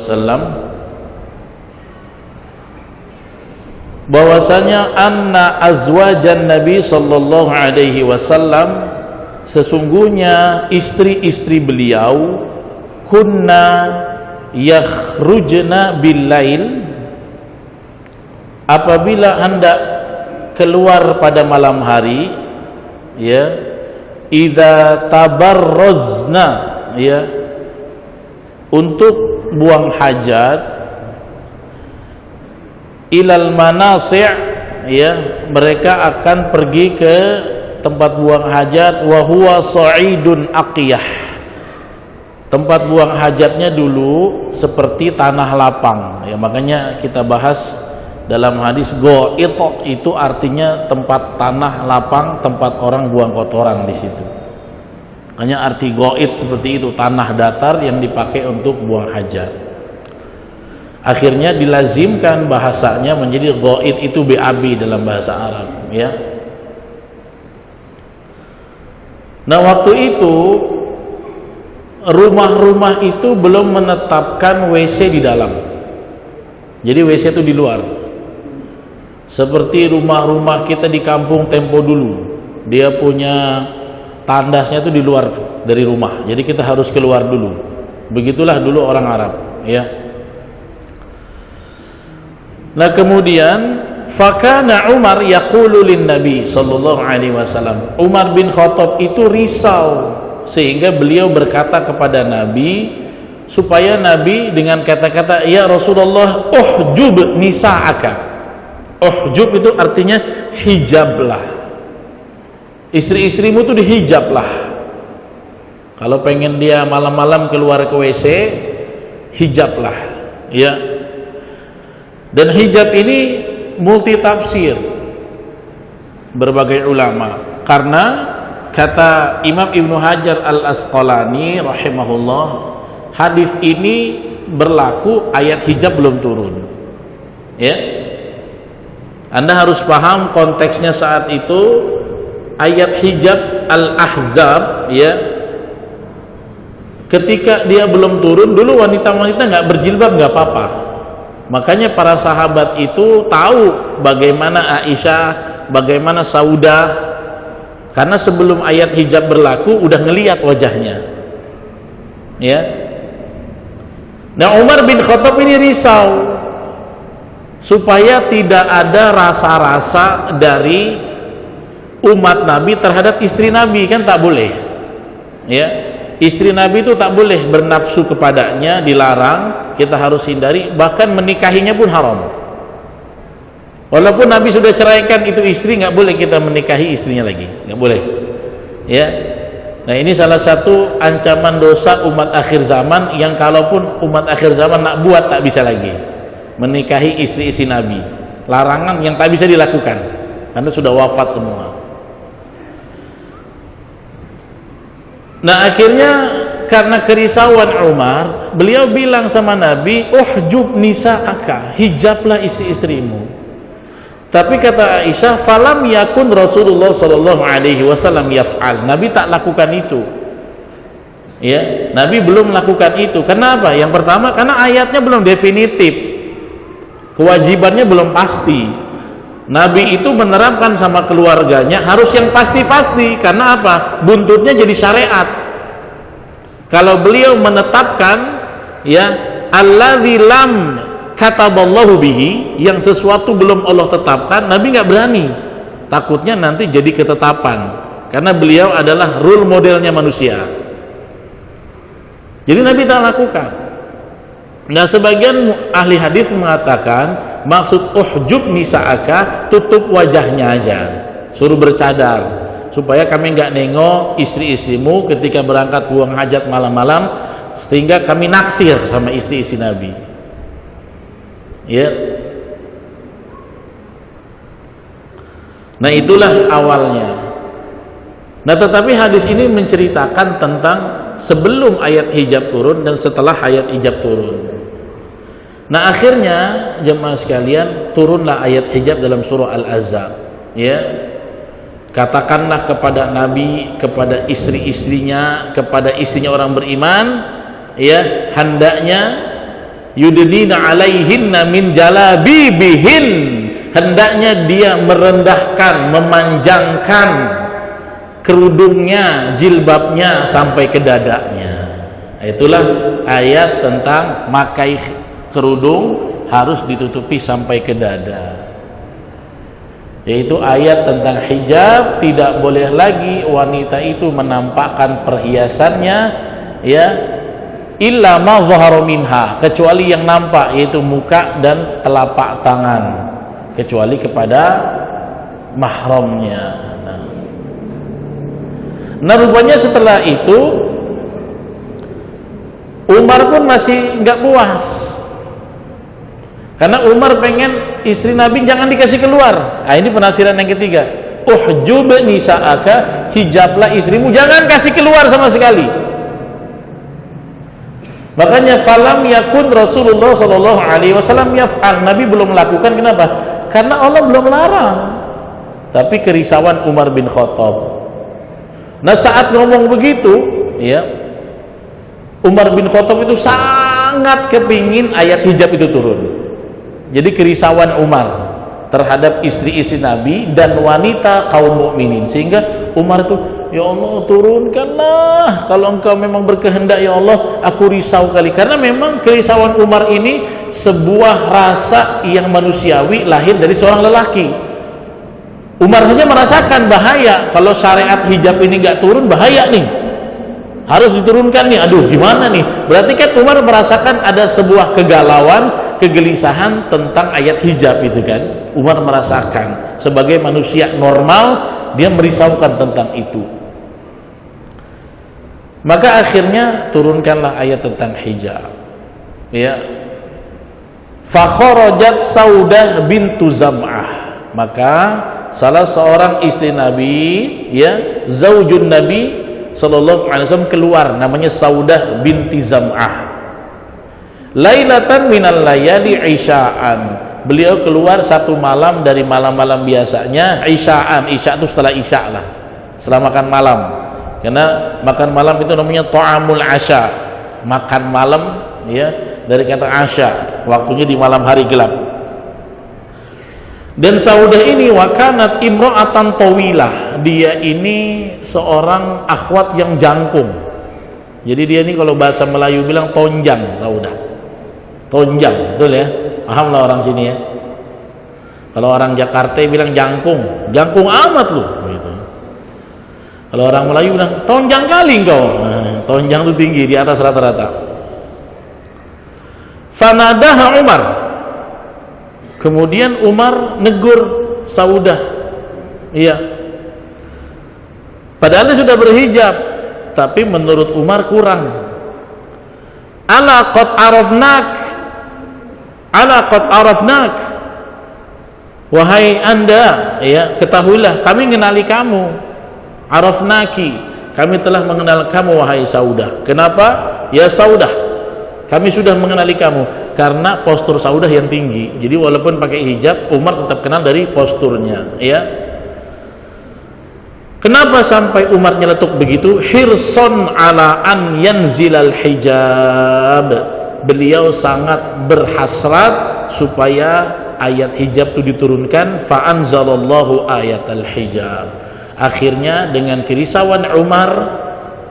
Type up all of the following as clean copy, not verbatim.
wasallam bahwasanya anna azwajan Nabi sallallahu alaihi wasallam, sesungguhnya istri-istri beliau, kunna yakhrujna billail, apabila hendak keluar pada malam hari, ya, idza tabarrazna, ya, untuk buang hajat, ilal manasi', ya, mereka akan pergi ke tempat buang hajat, wa huwa sa'idun aqiyah, tempat buang hajatnya dulu seperti tanah lapang, ya, makanya kita bahas dalam hadis go'it itu artinya tempat tanah lapang, tempat orang buang kotoran di situ. Makanya arti go'it seperti itu, tanah datar yang dipakai untuk buang hajat. Akhirnya dilazimkan bahasanya menjadi go'it itu BAB dalam bahasa Arab, ya. Nah, waktu itu rumah-rumah itu belum menetapkan WC di dalam. Jadi WC itu di luar. Seperti rumah-rumah kita di kampung tempo dulu, dia punya tandasnya itu di luar dari rumah. Jadi kita harus keluar dulu. Begitulah dulu orang Arab, ya. Nah, kemudian fakana Umar yaqulu lin Nabi sallallahu alaihi wasallam. Umar bin Khattab itu risau sehingga beliau berkata kepada Nabi supaya Nabi dengan kata-kata, ya Rasulullah, uhjub nisa'aka. Uhjub itu artinya hijablah. Istri-istrimu itu dihijablah. Kalau pengen dia malam-malam keluar ke WC, hijablah, ya. Dan hijab ini multi tafsir berbagai ulama, karena kata Imam Ibnu Hajar Al-Asqalani rahimahullah, hadis ini berlaku ayat hijab belum turun, ya. Anda harus paham konteksnya saat itu, ayat hijab Al-Ahzab, ya, ketika dia belum turun, dulu wanita-wanita nggak berjilbab nggak apa-apa. Makanya para sahabat itu tahu bagaimana Aisyah, bagaimana Saudah, karena sebelum ayat hijab berlaku udah ngelihat wajahnya, ya. Nah, Umar bin Khattab ini risau supaya tidak ada rasa-rasa dari umat Nabi terhadap istri Nabi, kan tak boleh, ya. Istri Nabi itu tak boleh bernafsu kepadanya, dilarang, kita harus hindari, bahkan menikahinya pun haram. Walaupun Nabi sudah ceraikan itu istri, nggak boleh kita menikahi istrinya lagi, nggak boleh, ya. Nah, ini salah satu ancaman dosa umat akhir zaman, yang kalaupun umat akhir zaman nak buat tak bisa lagi, menikahi istri-istri Nabi. Larangan yang tak bisa dilakukan karena sudah wafat semua. Nah, akhirnya karena kerisauan Umar, beliau bilang sama Nabi, uhjub nisa'aka, hijablah istri-istrimu. Tapi kata Aisyah, falam yakun Rasulullah sallallahu alaihi wasallam yaf'al. Nabi tak lakukan itu, ya. Nabi belum melakukan itu. Kenapa? Yang pertama, karena ayatnya belum definitif, kewajibannya belum pasti. Nabi itu menerapkan sama keluarganya harus yang pasti-pasti. Karena apa? Buntutnya jadi syariat. Kalau beliau menetapkan, ya, alladzi lam kataballahu bihi, yang sesuatu belum Allah tetapkan, Nabi nggak berani. Takutnya nanti jadi ketetapan. Karena beliau adalah role modelnya manusia. Jadi Nabi tak lakukan. Nah, sebagian ahli hadis mengatakan maksud uhjub nisa'aka, tutup wajahnya aja, suruh bercadar supaya kami nggak nengok istri-istrimu ketika berangkat buang hajat malam-malam, sehingga kami naksir sama istri-istri Nabi, ya. Nah, itulah awalnya. Nah, tetapi hadis ini menceritakan tentang sebelum ayat hijab turun dan setelah ayat hijab turun. Nah, akhirnya jemaah sekalian, turunlah ayat hijab dalam surah Al-Ahzab, ya. Katakanlah kepada Nabi, kepada istri-istrinya, kepada istrinya orang beriman, ya, hendaknya yudnina alaihinna min jalabibihin, hendaknya dia merendahkan, memanjangkan kerudungnya, jilbabnya sampai ke dadanya. Itulah ayat tentang makai kerudung harus ditutupi sampai ke dada, yaitu ayat tentang hijab. Tidak boleh lagi wanita itu menampakkan perhiasannya, ya, illa ma dhahara minha, kecuali yang nampak, yaitu muka dan telapak tangan, kecuali kepada mahramnya. Nah, rupanya setelah itu Umar pun masih nggak puas, karena Umar pengen istri Nabi jangan dikasih keluar. Nah, ini penafsiran yang ketiga, uhjub nisa'aka, hijablah istrimu, jangan kasih keluar sama sekali. Makanya falam yakun Rasulullah sallallahu alaihi wasallam yaf'al, Nabi belum melakukan. Kenapa? Karena Allah belum melarang. Tapi kerisauan Umar bin Khattab. Nah, saat ngomong begitu, ya, Umar bin Khattab itu sangat kepingin ayat hijab itu turun. Jadi kerisauan Umar terhadap istri-istri Nabi dan wanita kaum mukminin, sehingga Umar itu, ya Allah, turunkanlah kalau engkau memang berkehendak, ya Allah, aku risau kali. Karena memang kerisauan Umar ini sebuah rasa yang manusiawi, lahir dari seorang lelaki. Umar saja merasakan bahaya kalau syariat hijab ini nggak turun, bahaya nih, harus diturunkan nih. Aduh, gimana nih? Berarti kan Umar merasakan ada sebuah kegalauan, kegelisahan tentang ayat hijab itu kan. Umar merasakan sebagai manusia normal, dia merisaukan tentang itu. Maka akhirnya turunkanlah ayat tentang hijab, ya. Fa kharajat Saudah bintu Zam'ah, maka salah seorang istri Nabi, ya, zaujun Nabi sallallahu alaihi wasallam keluar, namanya Saudah binti Zam'ah. Lailatan minal layali isya'an, beliau keluar satu malam dari malam-malam biasanya. Isya'an, isya itu setelah isya lah, setelah makan malam. Karena makan malam itu namanya ta'amul asya, makan malam, ya, dari kata asya, waktunya di malam hari gelap. Dan Saudah ini wakanat imra'atan tawilah, dia ini seorang akhwat yang jangkung. Jadi dia ini kalau bahasa Melayu bilang tonjang. Saudah tonjang, betul ya, paham lah orang sini ya. Kalau orang Jakarta bilang jangkung, jangkung amat lu gitu. Kalau orang Melayu bilang tonjang kali engkau. Nah, tonjang itu tinggi, di atas rata-rata. Fanadaha Umar, kemudian Umar negur Saudah, iya, padahal dia sudah berhijab, tapi menurut Umar kurang. Ala qad arafnak, ala qad arafnak, wahai anda, ya, ketahuilah kami mengenali kamu. Arafnaki, kami telah mengenal kamu wahai Saudah. Kenapa? Ya Saudah, kami sudah mengenali kamu karena postur Saudah yang tinggi. Jadi walaupun pakai hijab, Umar tetap kenal dari posturnya, ya. Kenapa sampai Umar nyeletuk begitu? Hirson ala an yanzilal hijab. Beliau sangat berhasrat supaya ayat hijab itu diturunkan. Fa anzalallahu ayatal hijab. Akhirnya dengan kerisauan Umar,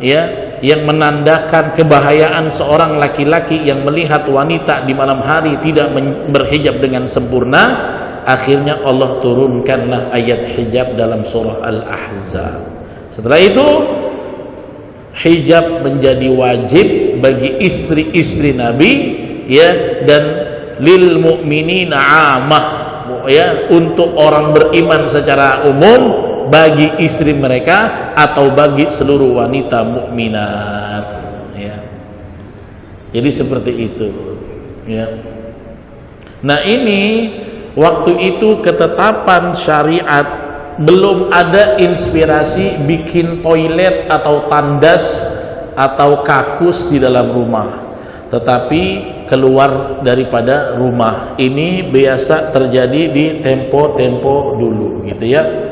ya, yang menandakan kebahayaan seorang laki-laki yang melihat wanita di malam hari tidak berhijab dengan sempurna, akhirnya Allah turunkanlah ayat hijab dalam surah Al-Ahzab. Setelah itu hijab menjadi wajib bagi istri-istri Nabi, ya, dan lil mu'minina 'amah, ya, untuk orang beriman secara umum, bagi istri mereka atau bagi seluruh wanita mukminat, ya. Jadi seperti itu, ya. Nah, ini waktu itu ketetapan syariat, belum ada inspirasi bikin toilet atau tandas atau kakus di dalam rumah, tetapi keluar daripada rumah. Ini biasa terjadi di tempo-tempo dulu, gitu ya.